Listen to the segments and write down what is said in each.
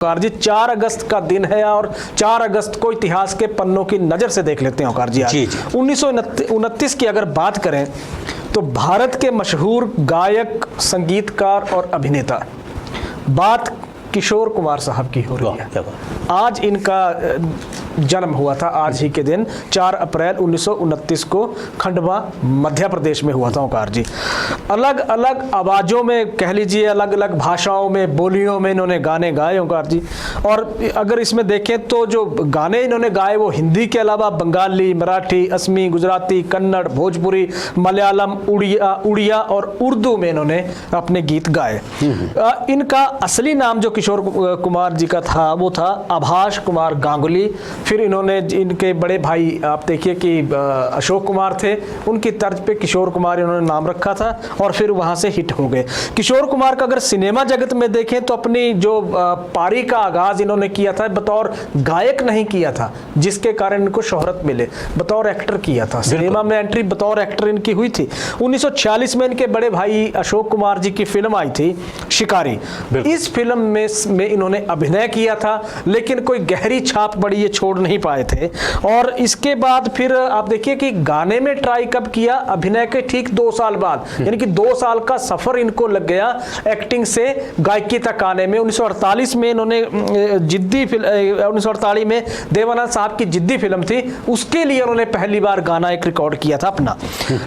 जी 4 अगस्त का दिन है और 4 अगस्त को इतिहास के पन्नों की नज़र से देख लेते हैं ओकार जी। आज 1929 की अगर बात करें तो भारत के मशहूर गायक, संगीतकार और अभिनेता, बात किशोर कुमार साहब की हो रही है। आज इनका जन्म हुआ था, आज ही के दिन 4 अप्रैल 1929 को खंडवा मध्य प्रदेश में हुआ था ओकार जी। अलग अलग आवाज़ों में कह लीजिए, अलग अलग भाषाओं में, बोलियों में इन्होंने गाने गाए ओकार जी। और अगर इसमें देखें तो जो गाने इन्होंने गाए वो हिंदी के अलावा बंगाली, मराठी, असमी, गुजराती, कन्नड़, भोजपुरी, मलयालम, उड़िया और उर्दू में इन्होंने अपने गीत गाए। इनका असली नाम जो किशोर कुमार जी का था वो था आभास कुमार गांगुली। फिर इन्होंने, इनके बड़े भाई आप देखिए कि अशोक कुमार थे, उनकी तर्ज पे किशोर कुमार इन्होंने नाम रखा था और फिर वहाँ से हिट हो गए। किशोर कुमार का अगर सिनेमा जगत में देखें तो अपनी जो पारी का आगाज़ इन्होंने किया था बतौर गायक नहीं किया था, जिसके कारण इनको शोहरत मिले, बतौर एक्टर किया था। सिनेमा में एंट्री बतौर एक्टर इनकी हुई थी। 1946 में इनके बड़े भाई अशोक कुमार जी की फिल्म आई थी शिकारी। इस फिल्म में इन्होंने अभिनय किया था, लेकिन कोई गहरी छाप बड़ी ये छोड़ नहीं पाए थे। और इसके बाद फिर आप देखिए कि गाने में ट्राई कब किया, अभिनय के ठीक 2 साल बाद, यानी कि 2 साल का सफर इनको लग गया एक्टिंग से गायकी तक आने में। 1948 में इन्होंने 1948 में देवानंद साहब की जिद्दी फिल्म थी, उसके लिए उन्होंने पहली बार गाना एक रिकॉर्ड किया था अपना,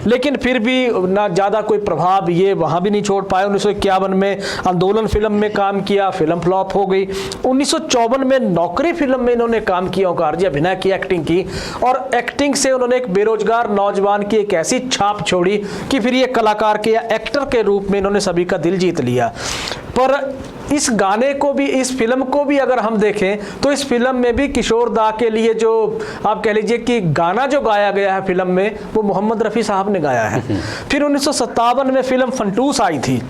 लेकिन फिर भी ना ज्यादा कोई प्रभाव ये वहां भी नहीं छोड़ पाए। 1951 में आंदोलन फिल्म में काम किया, फिल्म फ्लॉप हो गई। 1954 में नौकरी फिल्म में इन्होंने काम किया ओकार जी, अभिनय की, एक्टिंग की, और एक्टिंग से उन्होंने एक बेरोजगार नौजवान की एक ऐसी छाप छोड़ी कि फिर ये कलाकार के या एक्टर के रूप में इन्होंने सभी का दिल जीत लिया। पर इस गाने को भी, इस फिल्म को भी अगर हम देखें तो इस फिल्म में भी किशोर दा के लिए जो आप कह लीजिए कि गाना जो गाया गया है फिल्म में, वो मोहम्मद रफ़ी साहब ने गाया है। फिर 1957 में फिल्म फंटूस आई थी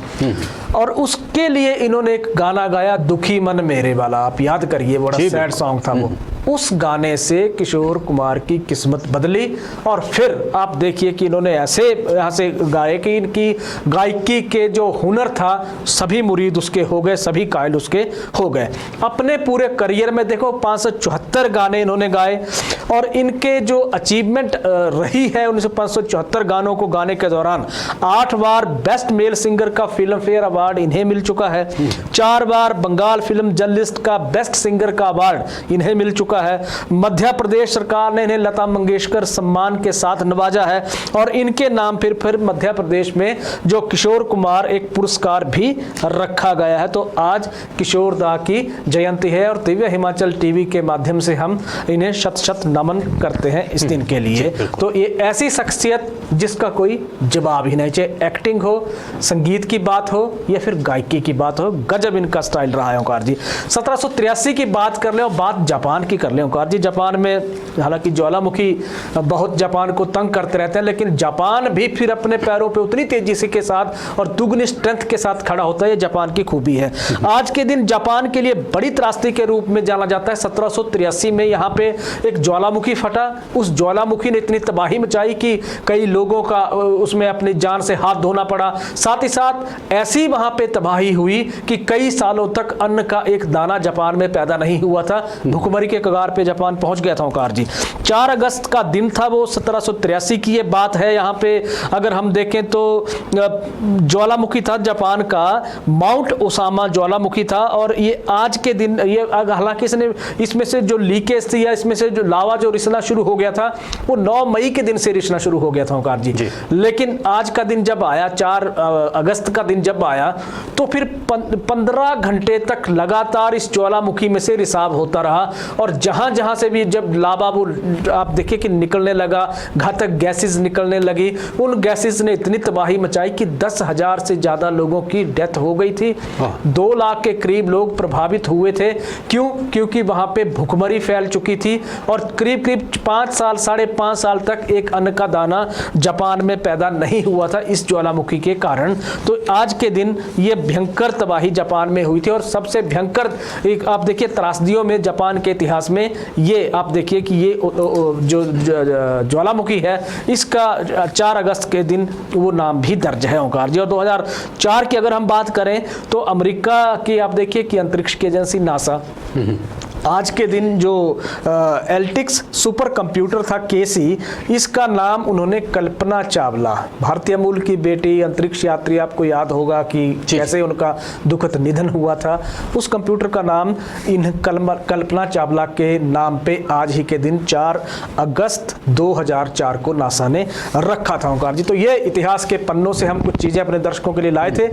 और उसके लिए इन्होंने एक गाना गाया, दुखी मन मेरे वाला, आप याद करिए, बड़ा सैड सॉन्ग था वो। उस गाने से किशोर कुमार की किस्मत बदली और फिर आप देखिए कि इन्होंने ऐसे यहाँ से गाए कि इनकी गायकी के जो हुनर था सभी मुरीद उसके हो गए, सभी कायल उसके हो गए। अपने पूरे करियर में देखो 574 गाने इन्होंने गाए और इनके जो अचीवमेंट रही है 574 गानों को गाने के दौरान 8 बार बेस्ट मेल सिंगर का फिल्म फेयर अवार्ड इन्हें मिल चुका है, 4 बार बंगाल फिल्म जर्नलिस्ट का बेस्ट सिंगर का अवार्ड इन्हें मिल चुका है, मध्य प्रदेश सरकार ने इन्हें लता मंगेशकर सम्मान के साथ नवाजा है और इनके नाम फिर मध्य प्रदेश में जो किशोर कुमार एक पुरस्कार भी रखा गया है। तो आज किशोर दा की जयंती है और दिव्य हिमाचल टीवी के माध्यम से हम इन्हें शत शत नमन करते हैं इस दिन के लिए। तो ये ऐसी शख्सियत जिसका कोई जवाब ही नहीं, चाहे एक्टिंग हो, संगीत की बात हो या फिर गायकी की बात हो, गजब इनका स्टाइल रहा है ओकार जी। 1783 की बात कर ले और बात जापान की कर ले ओकार जी। जापान में हालांकि ज्वालामुखी बहुत जापान को तंग करते रहते हैं, लेकिन जापान भी फिर अपने पैरों पे उतनी तेजी से के साथ और दुगनी स्ट्रेंथ के साथ खड़ा होता है, ये जापान की खूबी है। आज के दिन जापान के लिए बड़ी त्रासदी के रूप में जाना जाता है। 1783 में यहाँ पे एक ज्वालामुखी फटा, उस ज्वालामुखी ने इतनी तबाही मचाई कि कई लोगों का उसमें अपनी जान से हाथ धोना पड़ा। साथ ही साथ ऐसी वहाँ पे तबाही हुई कि कई सालों तक अन्न का एक दाना जापान में पैदा नहीं हुआ था, भुखमरी के कगार पे जापान पहुंच गया था ओकार जी। 4 अगस्त का दिन था वो, 1783 की ये बात है। यहाँ पे अगर हम देखें तो ज्वालामुखी था जापान का, माउंट ओसामा ज्वालामुखी था और ये आज के दिन, ये हालांकि इसमें से जो लीकेज थी या इसमें से जो लावा जो रिसना शुरू हो गया था वो 9 मई के दिन से रिसना शुरू हो गया था ओकार जी। लेकिन आज का दिन जब आया, 4 अगस्त का दिन जब आया, तो फिर 15 घंटे तक लगातार इस ज्वालामुखी में से रिसाव होता रहा और जहां जहां से भी जब लावा वो आप देखिए कि निकलने लगा, घातक गैसेस निकलने लगी, उन गैसेस ने इतनी तबाही मचाई कि 10,000 से ज्यादा लोगों की डेथ हो गई थी। 2 लाख के करीब लोग प्रभावित हुए थे। क्यों? क्योंकि वहां पे भुखमरी फैल चुकी थी और करीब 5 साल, 5.5 साल तक एक अन्न का दाना जापान में पैदा नहीं हुआ था इस ज्वालामुखी के कारण। तो आज के दिन ये भयंकर तबाही जापान में हुई थी और सबसे भयंकर एक आप देखिए त्रासदियों में जापान के इतिहास में ये आप देखिए कि ये जो ज्वालामुखी है इसका 4 अगस्त के दिन वो नाम भी दर्ज है ओंकार जी। और 2004 की अगर हम बात करें तो अमेरिका की आप देखिए कि अंतरिक्ष की एजेंसी नासा आज के दिन जो एल्टिक्स सुपर कंप्यूटर था केसी, इसका नाम उन्होंने कल्पना चावला, भारतीय मूल की बेटी अंतरिक्ष यात्री, आपको याद होगा कि कैसे उनका दुखद निधन हुआ था, उस कंप्यूटर का नाम इन कल्पना चावला के नाम पे आज ही के दिन 4 अगस्त 2004 को नासा ने रखा था ओंकार जी। तो ये इतिहास के पन्नों से हम कुछ चीज़ें अपने दर्शकों के लिए लाए थे।